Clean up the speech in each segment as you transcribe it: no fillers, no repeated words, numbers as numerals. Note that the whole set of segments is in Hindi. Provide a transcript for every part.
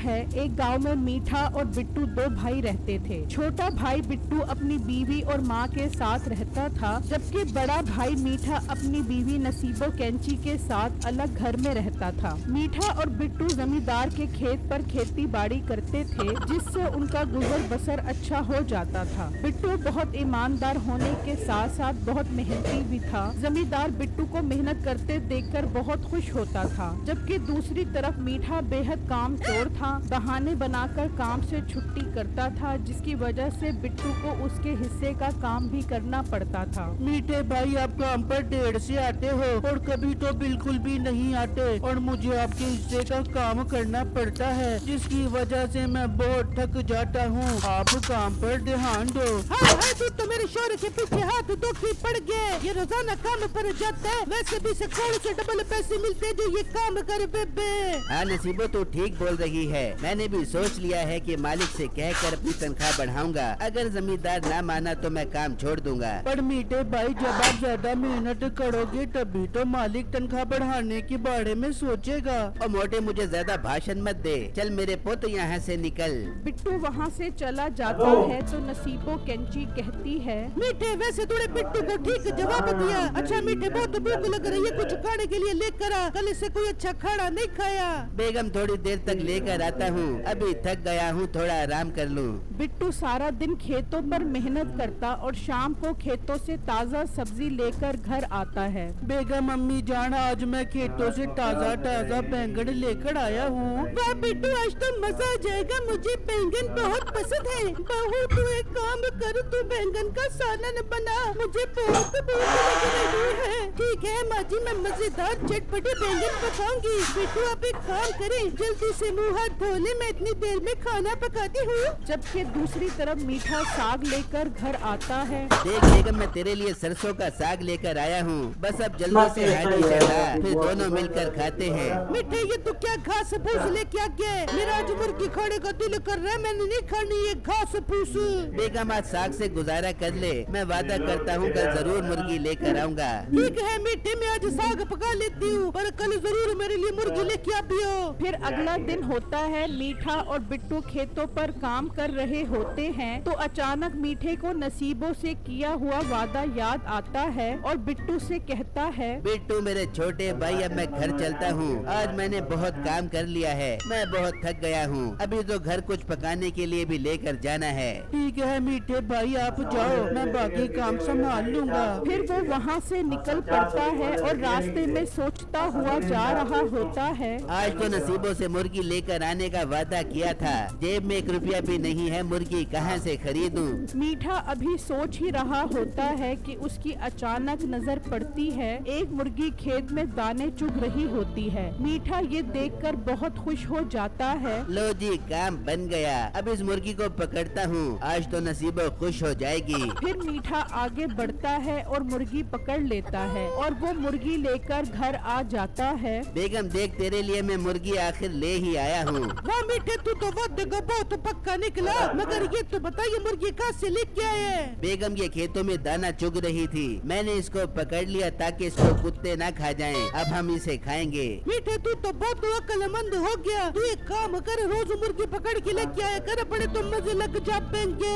है, एक गांव में मीठा और बिट्टू दो भाई रहते थे। छोटा भाई बिट्टू अपनी बीवी और माँ के साथ रहता था, जबकि बड़ा भाई मीठा अपनी बीवी नसीबो कैंची के साथ अलग घर में रहता था। मीठा और बिट्टू जमींदार के खेत पर खेती बाड़ी करते थे, जिससे उनका गुजर बसर अच्छा हो जाता था। बिट्टू बहुत ईमानदार होने के साथ साथ बहुत मेहनती भी था। जमींदार बिट्टू को मेहनत करते देखकर बहुत खुश होता था, जबकि दूसरी तरफ मीठा बेहद काम चोर था। बहाने बनाकर काम से छुट्टी करता था, जिसकी वजह से बिट्टू को उसके हिस्से का काम भी करना पड़ता था। मीठे भाई, आप काम पर देर से आते हो और कभी तो बिल्कुल भी नहीं आते और मुझे आपके हिस्से का काम करना पड़ता है, जिसकी वजह से मैं बहुत थक जाता हूँ। आप काम पर ध्यान दो। हाँ, तू तो मेरे शोर के पीछे हाथ धो के पड़ गए। ये रोजाना काम पर जाता है, वैसे भी से कौन से डबल पैसे मिलते जो ये काम कर बेबे। हाँ नसीबो, तू ठीक बोल रही है। मैंने भी सोच लिया है कि मालिक से कहकर अपनी तनख्वाह बढ़ाऊंगा। अगर जमींदार ना माना तो मैं काम छोड़ दूंगा। पर मीठे भाई, जब आप ज्यादा मेहनत करोगे तभी तो मालिक तनख्वाह बढ़ाने के बारे में सोचेगा। और मोटे, मुझे ज्यादा भाषण मत दे। चल मेरे पुत्र यहाँ से निकल। बिट्टू वहाँ से चला जाता है तो नसीबो कैंची कहती है, मीठे, वैसे तूने बिट्टू को ठीक जवाब दिया। अच्छा मीठे, बहुत भूख लग रही है, कुछ खाने के लिए लेकर आ। कल से कोई अच्छा खाना नहीं खाया। बेगम, थोड़ी देर तक लेकर आता हूँ। अभी थक गया हूँ, थोड़ा आराम कर लूँ। बिट्टू सारा दिन खेतों पर मेहनत करता और शाम को खेतों से ताज़ा सब्जी लेकर घर आता है। बेगम अम्मी जान, आज मैं खेतों से ताज़ा ताज़ा बैंगन लेकर आया हूँ। वाह बिट्टू, आज तो मजा आ जाएगा। मुझे बैंगन बहुत पसंद है। बहू, तू एक काम कर, तू बैंगन का सालन बना। मुझे बहुत भूख लग रही है। ठीक है माँ जी, मैं मजेदार चटपटे बैंगन पकाऊंगी। बिट्टू, आप एक काम करें, जल्दी से मुँह हाथ धो ले, मैं इतनी देर में खाना पकाती हूँ। जबकि दूसरी तरफ मीठा साग लेकर घर आता है। देख बेगम, मैं तेरे लिए सरसों का साग लेकर आया हूँ। बस अब जल्दी से हांडी चढ़ा, फिर दोनों मिलकर खाते हैं। मीठे, ये तू क्या घास फूस लेके आ गया? मेरा आज मुर्गी खाने का दिल कर रहा है, मैंने नहीं खानी ये घास फूस। बेगम, आज साग से गुजारा कर ले। मैं वादा करता हूँ कल जरूर मुर्गी लेकर आऊँगा। ठीक है मीठे, मैं आज साग पका लेती हूँ, पर कल जरूर मेरे लिए मुर्गी लेके आइयो। फिर अगला दिन होता है। मीठा और बिट्टू खेतों पर काम कर रहे होते हैं तो अचानक मीठे को नसीबों से किया हुआ वादा याद आता है और बिट्टू से कहता है, बिट्टू मेरे छोटे भाई, अब मैं घर चलता हूँ। आज मैंने बहुत काम कर लिया है, मैं बहुत थक गया हूँ। अभी तो घर कुछ पकाने के लिए भी लेकर जाना है। ठीक है मीठे भाई, आप जाओ, मैं बाकी काम संभाल लूँगा। फिर वो वहाँ से निकल पड़ता है और रास्ते में सोचता हुआ जा रहा होता है, आज तो नसीबों से मुर्गी लेकर आने का वादा किया था। जेब में 1 रुपया भी नहीं है, मुर्गी कहाँ से खरीदूं? मीठा अभी सोच ही रहा होता है कि उसकी अचानक नजर पड़ती है। एक मुर्गी खेत में दाने चुग रही होती है। मीठा ये देखकर बहुत खुश हो जाता है। लो जी, काम बन गया। अब इस मुर्गी को पकड़ता हूँ, आज तो नसीबो खुश हो जाएगी। फिर मीठा आगे बढ़ता है और मुर्गी पकड़ लेता है और वो मुर्गी लेकर घर आ जाता है। बेगम देख, तेरे लिए मैं मुर्गी आखिर ले ही आया हूँ। वाह मीठे, तू तो वादे का बहुत पक्का निकला। मगर ये तो बताइए, मुर्गी कहाँ से लेके आए हैं? बेगम, ये खेतों में दाना चुग रही थी, मैंने इसको पकड़ लिया ताकि इसको कुत्ते ना खा जाएं। अब हम इसे खाएंगे। मीठे, तू तो बहुत अक्लमंद हो गया। तू एक काम कर, रोज मुर्गी पकड़ के लेके आया कर, बड़े तो मजे लग जाएंगे।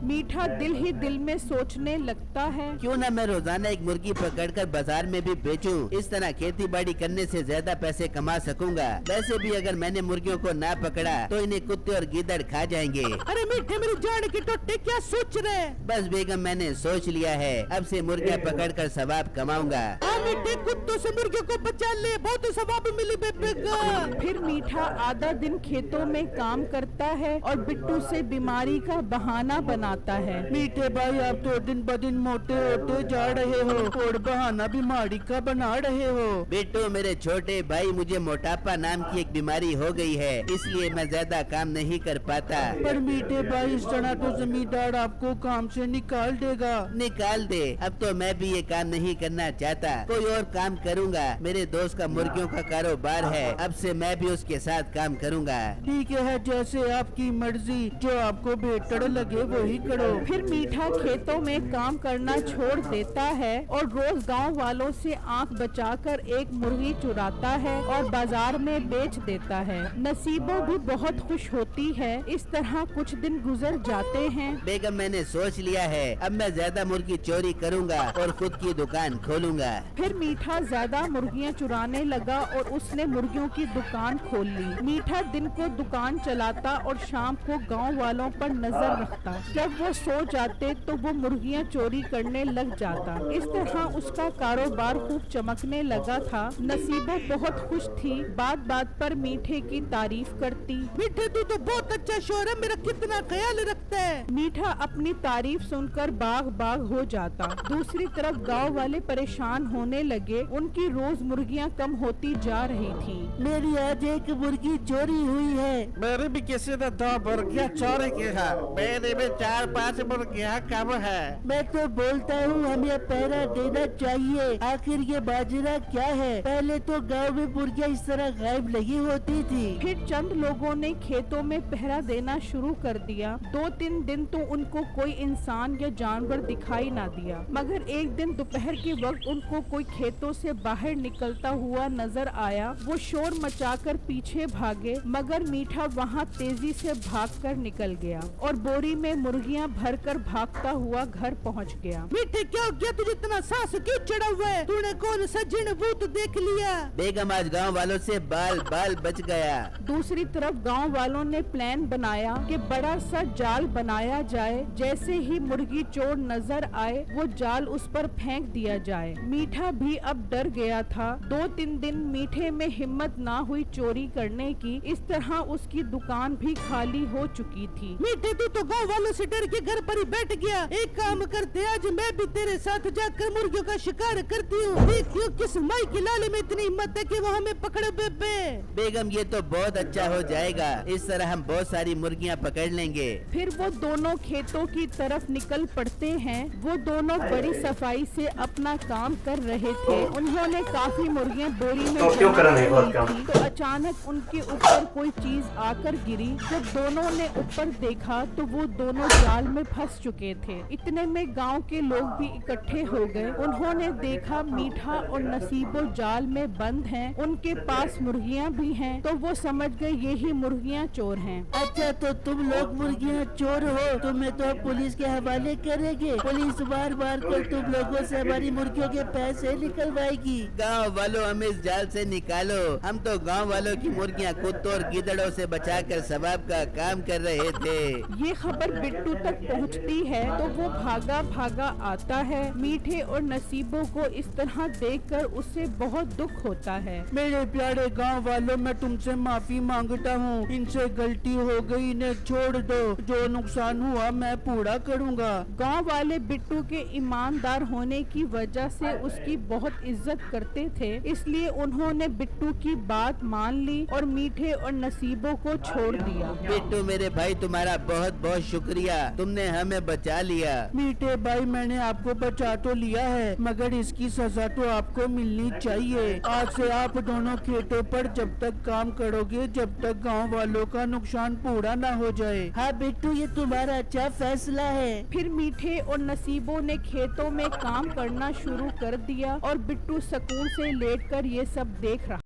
मीठा दिल ही दिल में सोचने लगता है, क्यों ना मैं रोजाना एक मुर्गी पकड़कर बाजार में भी बेचूं। इस तरह खेती बाड़ी करने से ज्यादा पैसे कमा सकूंगा। वैसे भी अगर मैंने मुर्गियों को ना पकड़ा तो इन्हें कुत्ते और गीदड़ खा जाएंगे। अरे मीठे, मेरी जान की टोटे, क्या सोच रहे? बस बेगम, मैंने सोच लिया है, अब से मुर्गियाँ पकड़कर सवाब कमाऊंगा। हाँ मीठे, कुत्तों से मुर्गियों को बचा ले, बहुत सवाब मिली बेबे का। फिर मीठा आधा दिन खेतों में काम करता है और बिट्टू से बीमारी का बहाना बनाता है। मीठे भाई, आप तो दिन ब दिन मोटे होते जा रहे हो और बहाना बीमारी का बना रहे हो। बिट्टू मेरे छोटे भाई, मुझे मोटापा नाम की एक बीमारी हो गई है, इसलिए मैं ज्यादा काम नहीं कर पाता। पर मीठे भाई, इस तरह तो जमींदार आपको काम से निकाल देगा। निकाल दे, अब तो मैं भी ये काम नहीं करना चाहता, कोई और काम करूँगा। मेरे दोस्त का मुर्गियों का कारोबार है, अब से मैं भी उसके साथ काम करूँगा। ठीक है, जैसे आपकी मर्जी, जो आपको बेहतर लगे वही करो। फिर मीठा खेतों में काम करना छोड़ देता है और रोज गांव वालों से आंख बचाकर एक मुर्गी चुराता है और बाजार में बेच देता है। नसीब नसीबो भी बहुत खुश होती है। इस तरह कुछ दिन गुजर जाते हैं। बेगम मैंने सोच लिया है, अब मैं ज्यादा मुर्गी चोरी करूंगा और खुद की दुकान खोलूंगा। फिर मीठा ज्यादा मुर्गियां चुराने लगा और उसने मुर्गियों की दुकान खोल ली। मीठा दिन को दुकान चलाता और शाम को गांव वालों पर नजर रखता। जब वो सो जाते तो वो मुर्गियां चोरी करने लग जाता। इस तरह उसका कारोबार खूब चमकने लगा था। नसीबो बहुत खुश थी, बात बात पर मीठे की तारीफ करती। मीठे तू तो बहुत अच्छा शोर है, मेरा कितना ख्याल रखता है। मीठा अपनी तारीफ सुनकर बाग बाग हो जाता। दूसरी तरफ गांव वाले परेशान होने लगे। उनकी रोज मुर्गियां कम होती जा रही थी। मेरी आज एक मुर्गी चोरी हुई है। मेरी भी किसी ने 2 मुर्गियाँ चोरी की है। मेरी भी 4-5 मुर्गियाँ कम है। मैं तो बोलता हूँ हमें पहरा देना चाहिए। आखिर ये बाजरा क्या है? पहले तो गांव में मुर्गियाँ इस तरह गायब नहीं होती थी। फिर चंद लोगों ने खेतों में पहरा देना शुरू कर दिया। 2-3 दिन तो उनको कोई इंसान या जानवर दिखाई ना दिया, मगर एक दिन दोपहर के वक्त उनको कोई खेतों से बाहर निकलता हुआ नजर आया। वो शोर मचाकर पीछे भागे, मगर मीठा वहाँ तेजी से भागकर निकल गया और बोरी में मुर्गियाँ भरकर भागता हुआ घर पहुँच गया। मीठे क्या हो गया तुझे, इतना सांस क्यों चढ़ा हुआ है? तूने कौन सा जिन भूत देख लिया? बेगम आज गांव वालों से बाल बाल बच गया। दूसरी तरफ गांव वालों ने प्लान बनाया कि बड़ा सा जाल बनाया जाए। जैसे ही मुर्गी चोर नजर आए वो जाल उस पर फेंक दिया जाए। मीठा भी अब डर गया था। 2-3 दिन मीठे में हिम्मत ना हुई चोरी करने की। इस तरह उसकी दुकान भी खाली हो चुकी थी। मीठे तू तो गाँव वालों से डर के घर पर ही बैठ गया। एक काम करते, आज मैं भी तेरे साथ जाकर मुर्गियों का शिकार करती हूँ। देखियो किस माई की लाले में इतनी हिम्मत है कि वो हमें पकड़े। बेगम ये तो बहुत अच्छा हो जाएगा। इस तरह हम बहुत सारी मुर्गियाँ पकड़ लेंगे। फिर वो दोनों खेतों की तरफ निकल पड़ते हैं। वो दोनों बड़ी सफाई से अपना काम कर रहे थे। उन्होंने काफी मुर्गियां बोरी में क्यों कर रहे हैं जमा बहुत काम? की थी, तो अचानक उनके ऊपर कोई चीज आकर गिरी। जब दोनों ने ऊपर देखा तो वो दोनों जाल में फंस चुके थे। इतने में गांव के लोग भी इकट्ठे हो गए। उन्होंने देखा मीठा और नसीबो जाल में बंद हैं। उनके पास मुर्गियां भी हैं, तो वो समझ गए यही मुर्गियां चोर हैं। अच्छा तो तुम लोग मुर्गियाँ चोर हो, तुम्हें तो हम पुलिस के हवाले करेंगे। पुलिस बार बार कर तुम लोगों से हमारी मुर्गियों के पैसे निकलवाएगी। गांव वालों हमें इस जाल से निकालो। हम तो गांव वालों की मुर्गियाँ कुत्तों और गिदड़ों से बचाकर सवाब का काम कर रहे थे। ये खबर बिट्टू तक पहुंचती है तो वो भागा भागा आता है। मीठे और नसीबों को इस तरह देखकर उसे बहुत दुख होता है। मेरे प्यारे गांव वालों, मैं तुमसे माफी मांगता हूँ। इनसे गलती हो गई, इन्हें छोड़ दो। जो नुकसान हुआ मैं पूरा करूँगा। गांव वाले बिट्टू के ईमानदार होने की वजह से उसकी बहुत इज्जत करते थे, इसलिए उन्होंने बिट्टू की बात मान ली और मीठे और नसीबों को छोड़ दिया। बिट्टू मेरे भाई, तुम्हारा बहुत बहुत शुक्रिया, तुमने हमें बचा लिया। मीठे भाई, मैंने आपको बचा तो लिया है, मगर इसकी सजा तो आपको मिलनी चाहिए। आज से आप दोनों खेतों पर जब तक काम करोगे जब तक गांव वालों का नुकसान पूरा ना हो जाए। हाँ बिट्टू, ये तुम्हारा अच्छा फैसला है। फिर मीठे और नसीबों ने खेतों में काम करना शुरू कर दिया और बिट्टू सुकून से लेटकर ये सब देख रहा।